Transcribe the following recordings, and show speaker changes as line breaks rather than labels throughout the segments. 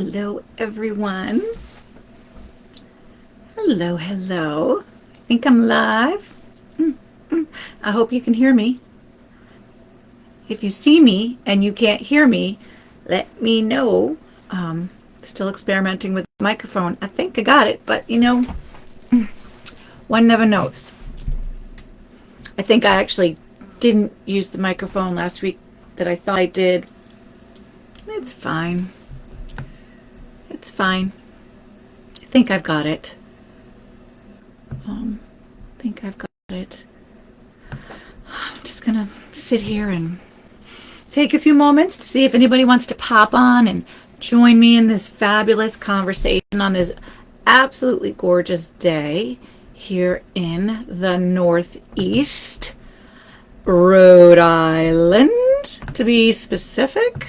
Hello, everyone. Hello, hello. I think I'm live. I hope you can hear me. If you see me and you can't hear me, let me know. Still experimenting with the microphone. I think I got it, but one never knows. I think I actually didn't use the microphone last week that I thought I did. It's fine. It's fine. I think I've got it. I think I've got it. I'm just gonna sit here and take a few moments to see if anybody wants to pop on and join me in this fabulous conversation on this absolutely gorgeous day here in the Northeast, Rhode Island, to be specific.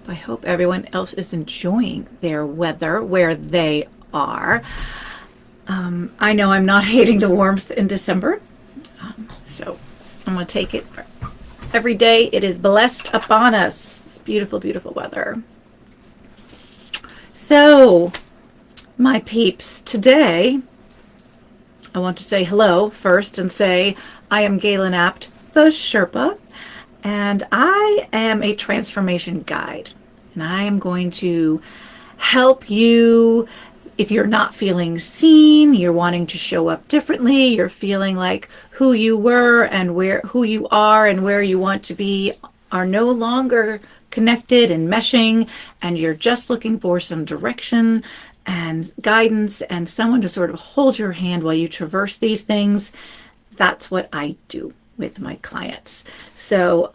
I hope everyone else is enjoying their weather where they are. I know I'm not hating the warmth in December, so I'm going to take it every day. It is blessed upon us. It's beautiful, beautiful weather. So, my peeps, today I want to say hello first and say I am Galen Apt, the Sherpa, and I am a transformation guide. And I am going to help you if you're not feeling seen, you're wanting to show up differently, you're feeling like who you were and who you are and where you want to be are no longer connected and meshing, and you're just looking for some direction and guidance and someone to sort of hold your hand while you traverse these things. That's what I do with my clients. So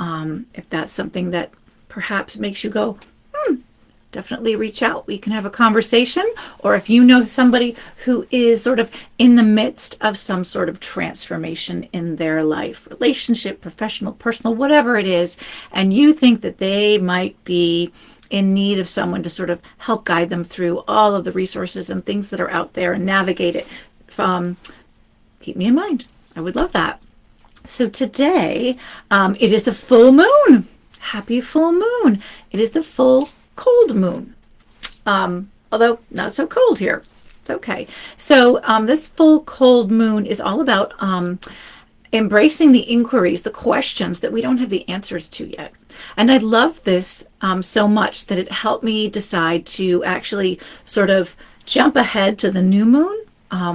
if that's something that perhaps makes you go, definitely reach out. We can have a conversation. Or if you know somebody who is sort of in the midst of some sort of transformation in their life, relationship, professional, personal, whatever it is, and you think that they might be in need of someone to sort of help guide them through all of the resources and things that are out there and navigate it, keep me in mind. I would love that. So today, it is the full moon. Happy full moon. It is the full cold moon, although not so cold here. It's okay. So this full cold moon is all about embracing the inquiries, the questions that we don't have the answers to yet. And I love this so much that it helped me decide to actually sort of jump ahead to the new moon,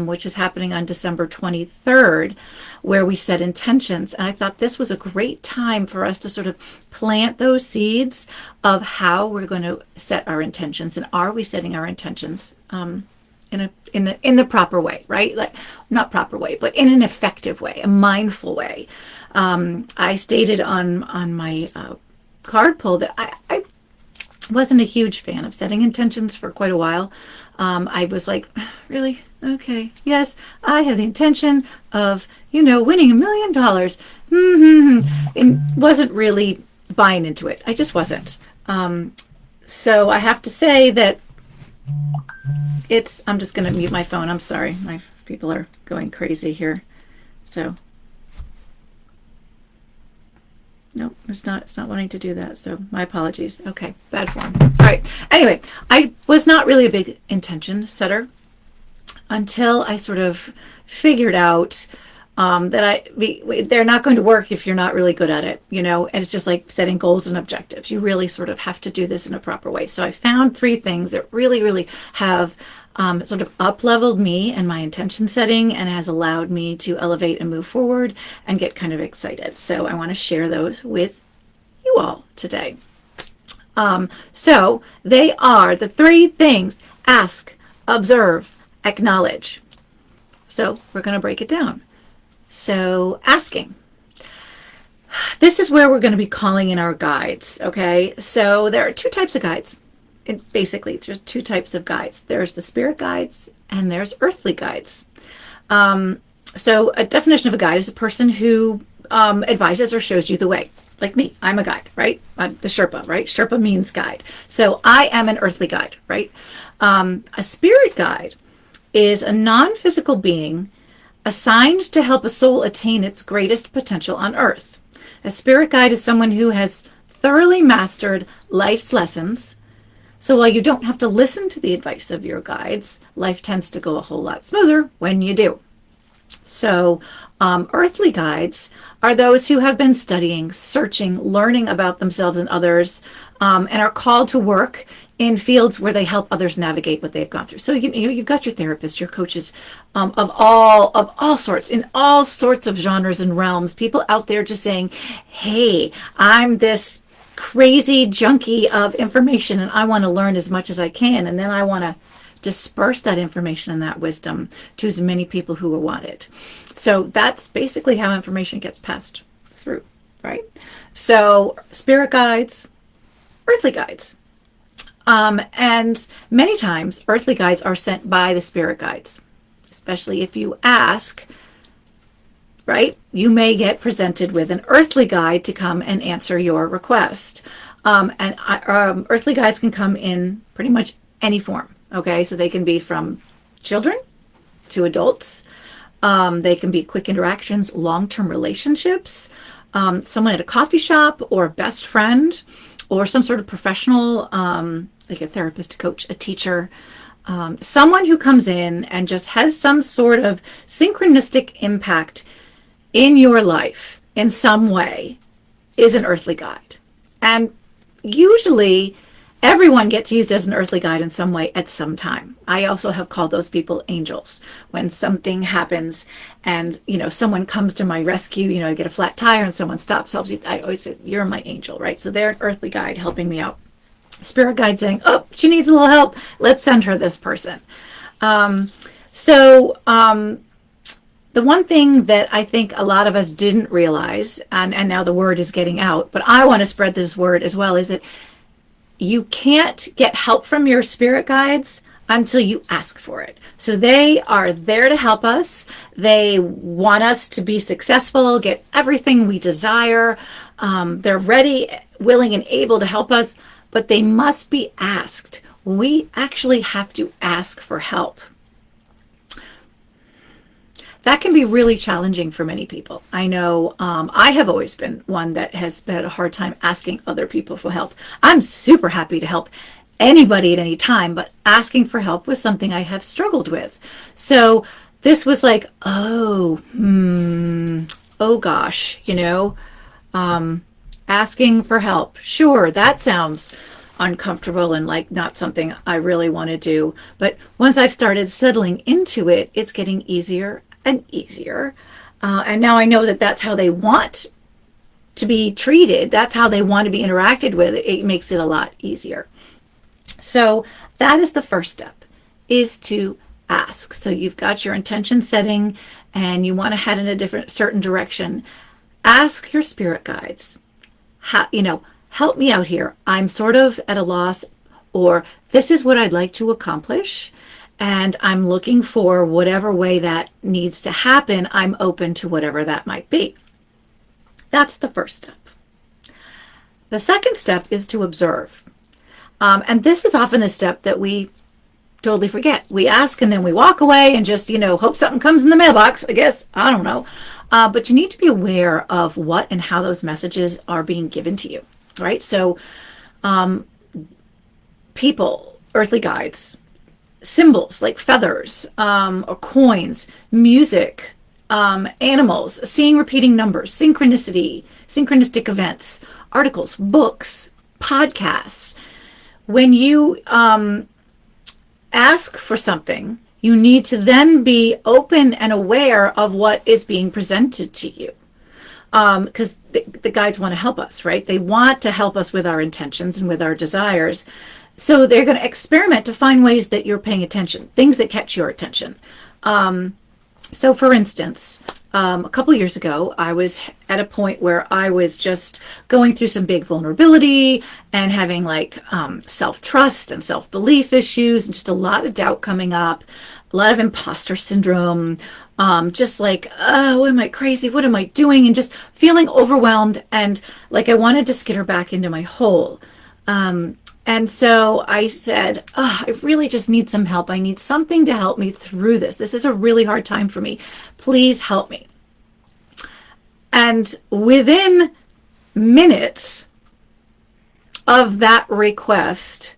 which is happening on December 23rd, where we set intentions. And I thought this was a great time for us to sort of plant those seeds of how we're going to set our intentions, and are we setting our intentions in the proper way, right? Like, not proper way, but in an effective way, a mindful way. I stated on my card pull that I wasn't a huge fan of setting intentions for quite a while. I was like, really? Okay, yes, I have the intention of, winning $1 million. And wasn't really buying into it. I just wasn't. So I have to say that I'm just going to mute my phone. I'm sorry. My people are going crazy here. So, nope, it's not wanting to do that. So my apologies. Okay, bad form. All right. Anyway, I was not really a big intention setter until I sort of figured out that they're not going to work if you're not really good at it, and it's just like setting goals and objectives. You really sort of have to do this in a proper way. So I found 3 things that really, really have sort of up-leveled me and my intention setting, and has allowed me to elevate and move forward and get kind of excited. So I want to share those with you all today. So they are the 3 things: ask, observe, acknowledge. So we're going to break it down. So asking. This is where we're going to be calling in our guides, okay? So there are 2 types of guides. Basically, there's 2 types of guides. There's the spirit guides and there's earthly guides. So a definition of a guide is a person who advises or shows you the way. Like me, I'm a guide, right? I'm the Sherpa, right? Sherpa means guide. So I am an earthly guide, right? A spirit guide is a non-physical being assigned to help a soul attain its greatest potential on earth. A spirit guide is someone who has thoroughly mastered life's lessons. So while you don't have to listen to the advice of your guides, life tends to go a whole lot smoother when you do. So, earthly guides are those who have been studying, searching, learning about themselves and others, and are called to work in fields where they help others navigate what they've gone through. So you've got your therapists, your coaches, of all sorts, in all sorts of genres and realms. People out there just saying, "Hey, I'm this crazy junkie of information, and I want to learn as much as I can, and then I want to disperse that information and that wisdom to as many people who will want it." So that's basically how information gets passed through, right? So spirit guides, earthly guides. And many times earthly guides are sent by the spirit guides, especially if you ask, right? You may get presented with an earthly guide to come and answer your request. Earthly guides can come in pretty much any form. Okay, so they can be from children to adults. They can be quick interactions, long-term relationships, someone at a coffee shop or a best friend, or some sort of professional, like a therapist, a coach, a teacher, someone who comes in and just has some sort of synchronistic impact in your life in some way is an earthly guide. And usually everyone gets used as an earthly guide in some way at some time. I also have called those people angels. When something happens and, someone comes to my rescue, I get a flat tire and someone stops, helps you. I always say, "You're my angel," right? So they're an earthly guide helping me out. Spirit guide saying, "Oh, she needs a little help. Let's send her this person." The one thing that I think a lot of us didn't realize, and now the word is getting out, but I want to spread this word as well, is that you can't get help from your spirit guides until you ask for it. So they are there to help us. They want us to be successful, get everything we desire. They're ready, willing, and able to help us, but they must be asked. We actually have to ask for help. That can be really challenging for many people. I know I have always been one that has had a hard time asking other people for help. I'm super happy to help anybody at any time, but asking for help was something I have struggled with. So this was like, oh gosh, asking for help. Sure, that sounds uncomfortable and like not something I really want to do. But once I've started settling into it, it's getting easier and easier. And now I know that that's how they want to be treated. That's how they want to be interacted with. It makes it a lot easier. So that is the first step, is to ask. So you've got your intention setting and you want to head in a certain direction. Ask your spirit guides, help me out here. I'm sort of at a loss, or this is what I'd like to accomplish. And I'm looking for whatever way that needs to happen. I'm open to whatever that might be. That's the first step. The second step is to observe. And this is often a step that we totally forget. We ask and then we walk away and just, hope something comes in the mailbox, I guess. I don't know. But you need to be aware of what and how those messages are being given to you, right? So people, earthly guides, symbols like feathers or coins, music, animals, seeing repeating numbers, synchronistic events, articles, books, podcasts. When you ask for something, you need to then be open and aware of what is being presented to you. Because the guides want to help us, right? They want to help us with our intentions and with our desires. So they're going to experiment to find ways that you're paying attention, things that catch your attention. So for instance, a couple years ago, I was at a point where I was just going through some big vulnerability and having self-trust and self-belief issues and just a lot of doubt coming up, a lot of imposter syndrome, just like, oh, am I crazy? What am I doing? And just feeling overwhelmed and like I wanted to skitter back into my hole. And so I said, I really just need some help. I need something to help me through this. This is a really hard time for me. Please help me. And within minutes, of that request,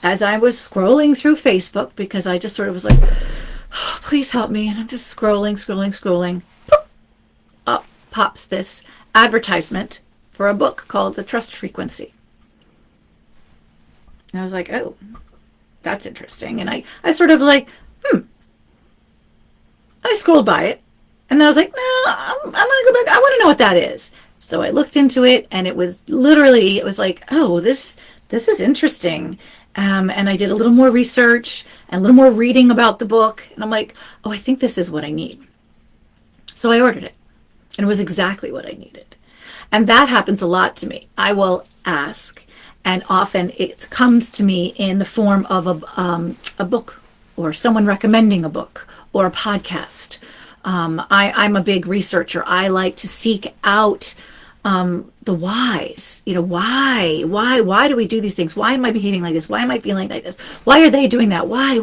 as I was scrolling through Facebook, because I just sort of was like, oh, please help me. And I'm just scrolling. Up pops this advertisement for a book called The Trust Frequency. And I was like, oh, that's interesting. And I sort of like, I scrolled by it. And then I was like, no, I'm going to go back. I want to know what that is. So I looked into it, and it was like, oh, this is interesting. And I did a little more research and a little more reading about the book. And I'm like, oh, I think this is what I need. So I ordered it. And it was exactly what I needed. And that happens a lot to me. I will ask, and often it comes to me in the form of a book, or someone recommending a book, or a podcast. I'm a big researcher. I like to seek out the whys. Why do we do these things? Why am I behaving like this? Why am I feeling like this? Why are they doing that? Why?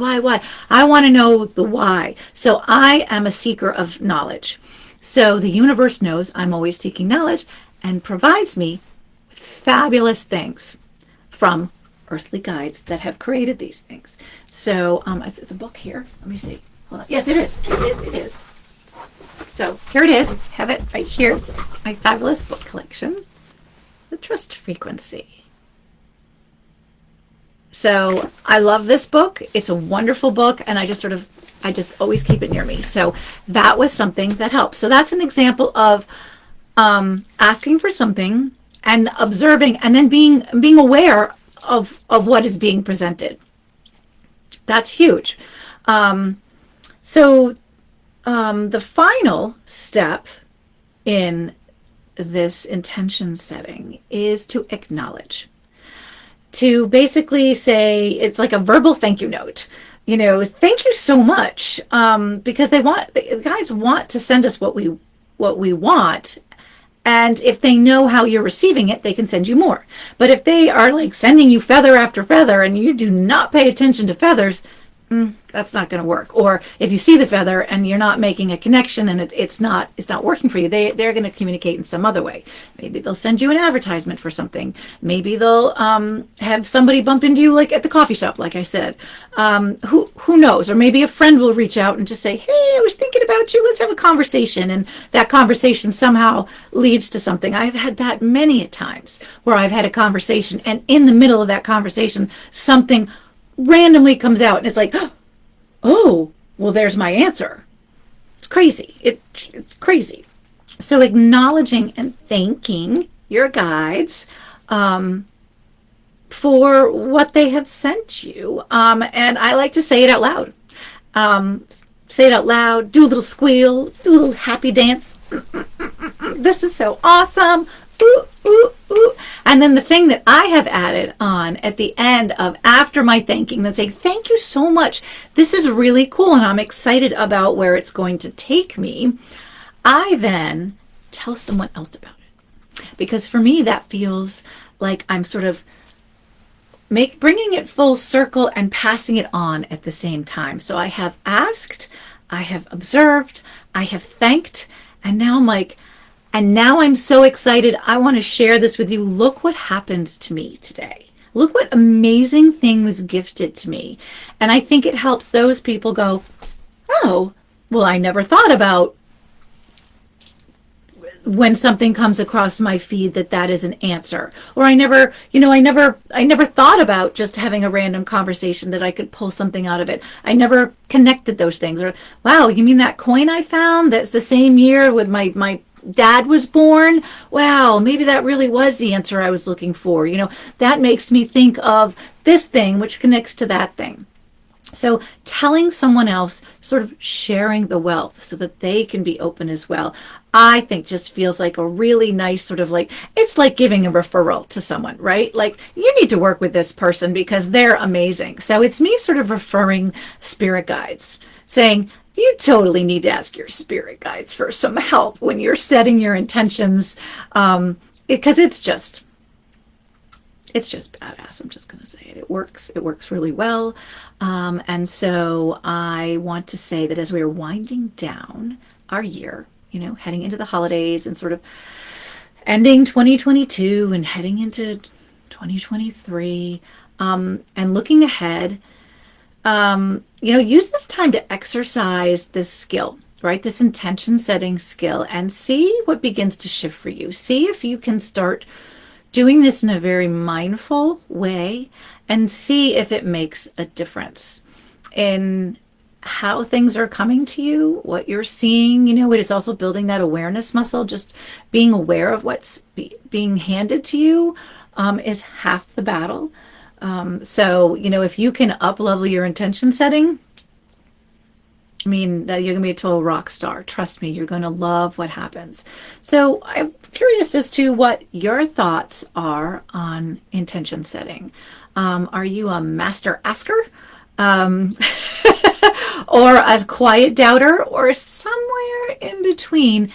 I want to know the why. So I am a seeker of knowledge. So the universe knows I'm always seeking knowledge, and provides me with fabulous things from earthly guides that have created these things. So is it the book here? Let me see. Hold on. Yes, it is. It is. So here it is. Have it right here. My fabulous book collection, The Trust Frequency. So I love this book. It's a wonderful book, and I just always keep it near me. So that was something that helped. So that's an example of asking for something and observing, and then being aware of what is being presented. That's huge. So the final step in this intention setting is to acknowledge. To basically say, it's like a verbal thank you note. Thank you so much, because the guides want to send us what we want. And if they know how you're receiving it, they can send you more. But if they are like sending you feather after feather, and you do not pay attention to feathers, that's not going to work. Or if you see the feather and you're not making a connection, and it's not working for you, they're going to communicate in some other way. Maybe they'll send you an advertisement for something. Maybe they'll have somebody bump into you, like at the coffee shop, like I said. Who knows? Or maybe a friend will reach out and just say, hey, I was thinking about you. Let's have a conversation. And that conversation somehow leads to something. I've had that many times, where I've had a conversation, and in the middle of that conversation, something randomly comes out, and it's like, oh, well, there's my answer. It's crazy. It's crazy. So acknowledging and thanking your guides for what they have sent you. And I like to say it out loud. Say it out loud, do a little squeal, do a little happy dance. This is so awesome. Ooh, ooh, ooh. And then the thing that I have added on at the end of after my thanking, then say, thank you so much. This is really cool, and I'm excited about where it's going to take me. I then tell someone else about it. Because for me, that feels like I'm sort of bringing it full circle and passing it on at the same time. So I have asked, I have observed, I have thanked, and now I'm like, and now I'm so excited. I want to share this with you. Look what happened to me today. Look what amazing thing was gifted to me. And I think it helps those people go, oh, well, I never thought about when something comes across my feed that is an answer. Or I never thought about just having a random conversation that I could pull something out of it. I never connected those things. Or, wow, you mean that coin I found that's the same year with my dad was born? Wow, maybe that really was the answer I was looking for. That makes me think of this thing, which connects to that thing. So telling someone else, sort of sharing the wealth so that they can be open as well, I think just feels like a really nice sort of like, it's like giving a referral to someone, right? Like, you need to work with this person because they're amazing. So it's me sort of referring spirit guides, saying, you totally need to ask your spirit guides for some help when you're setting your intentions, because it's just badass. I'm just going to say it. It works really well. And so I want to say that as we are winding down our year, heading into the holidays and sort of ending 2022 and heading into 2023, and looking ahead, use this time to exercise this skill, right? This intention setting skill, and see what begins to shift for you. See if you can start doing this in a very mindful way and see if it makes a difference in how things are coming to you, what you're seeing. It is also building that awareness muscle. Just being aware of what's being handed to you is half the battle. So, if you can up level your intention setting, I mean, that you're going to be a total rock star. Trust me, you're going to love what happens. So I'm curious as to what your thoughts are on intention setting. Are you a master asker? Um, or a quiet doubter, or somewhere in between?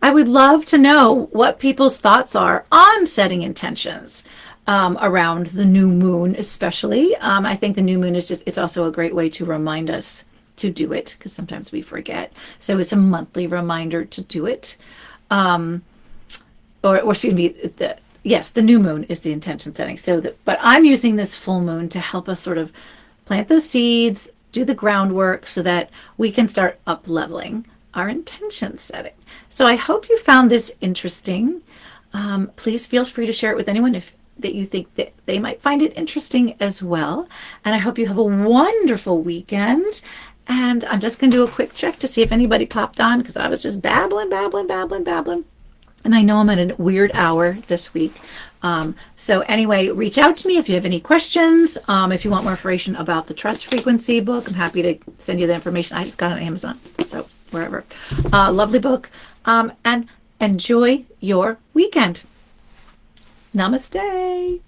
I would love to know what people's thoughts are on setting intentions. Around the new moon, especially. I think the new moon it's also a great way to remind us to do it, because sometimes we forget. So it's a monthly reminder to do it. Or excuse me, the new moon is the intention setting. But I'm using this full moon to help us sort of plant those seeds, do the groundwork so that we can start up leveling our intention setting. So I hope you found this interesting. Please feel free to share it with anyone that you think that they might find it interesting as well. And I hope you have a wonderful weekend. And I'm just going to do a quick check to see if anybody popped on, because I was just babbling. And I know I'm at a weird hour this week. So anyway, reach out to me if you have any questions. If you want more information about the Trust Frequency book, I'm happy to send you the information. I just got it on Amazon, so wherever. Lovely book. And enjoy your weekend. Namaste.